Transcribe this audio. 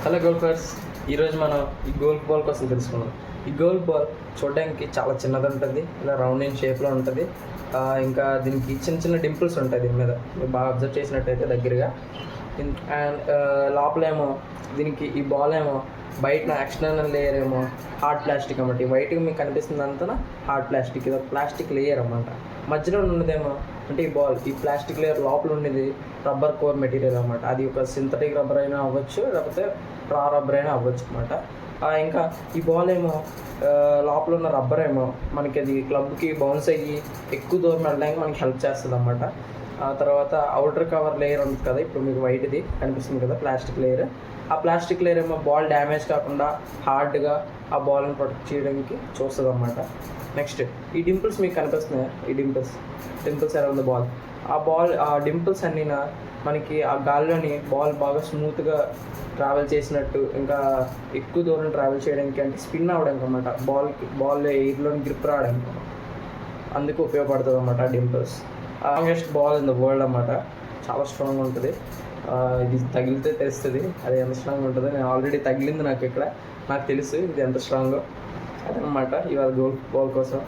Hello golfers, ఈరోజు మనం ఈ గోల్ఫ్ బాల్ కోసం తెలుసుకున్నాం. ఈ గోల్ఫ్ బాల్ చూడడానికి చాలా చిన్నది ఉంటుంది, ఇలా రౌండ్ ఇన్ షేప్లో ఉంటుంది. ఇంకా దీనికి చిన్న చిన్న డింపుల్స్ ఉంటాయి దీని మీద, మీరు బాగా అబ్జర్వ్ చేసినట్టయితే దగ్గరగా. అండ్ లోపలేమో దీనికి ఈ బాల్ ఏమో బయట ఎక్స్టర్నల్ లేయర్ ఏమో హార్డ్ ప్లాస్టిక్ అన్నమాట. ఈ వైట్గా మీకు కనిపిస్తుంది అంతా హార్డ్ ప్లాస్టిక్, ఇది ఒక ప్లాస్టిక్ లేయర్ అన్నమాట. మధ్యలో ఉన్నదేమో అంటే ఈ బాల్, ఈ ప్లాస్టిక్ లేయర్ లోపల ఉండేది రబ్బర్ కోర్ మెటీరియల్ అనమాట. అది ఒక సింథటిక్ రబ్బర్ అయినా అవ్వచ్చు, లేకపోతే రా రబ్బర్ అయినా అవ్వచ్చు అనమాట. ఇంకా ఈ బాల్ ఏమో లోపల ఉన్న రబ్బర్ ఏమో మనకి అది క్లబ్కి బౌన్స్ అయ్యి ఎక్కువ దూరం వెళ్ళడానికి మనకి హెల్ప్ చేస్తుంది అన్నమాట. ఆ తర్వాత అవుటర్ కవర్ లేయర్ ఉంటుంది కదా, ఇప్పుడు మీకు వైట్ది కనిపిస్తుంది కదా ప్లాస్టిక్ లేయర్. ఆ ప్లాస్టిక్ లేయర్ ఏమో బాల్ డ్యామేజ్ కాకుండా హార్డ్గా ఆ బాల్ని ప్రొటెక్ట్ చేయడానికి చూస్తుంది అన్నమాట. నెక్స్ట్ ఈ డింపుల్స్ మీకు కనిపిస్తున్నాయి, ఈ డింపుల్స్ అరౌండ్ ద బాల్. ఆ డింపుల్స్ అన్నీ మనకి ఆ గాల్లోని బాల్ బాగా స్మూత్గా ట్రావెల్ చేసినట్టు, ఇంకా ఎక్కువ దూరం ట్రావెల్ చేయడానికి అంటే స్పిన్ అవ్వడానికి అన్నమాట. బాల్ ఎయిర్లోని గ్రిప్ రావడానికి అందుకు ఉపయోగపడుతుంది అన్నమాట ఆ Dimple's. Strongest ball in the world అన్నమాట, చాలా స్ట్రాంగ్ ఉంటుంది. ఇది తగిలితే తెలుస్తుంది అది ఎంత స్ట్రాంగ్ ఉంటుందో. నేను ఆల్రెడీ తగిలింది నాకు తెలుసు ఇది ఎంత స్ట్రాంగో. అదనమాట ఇవాళ గోల్ఫ్ బాల్ కోసం.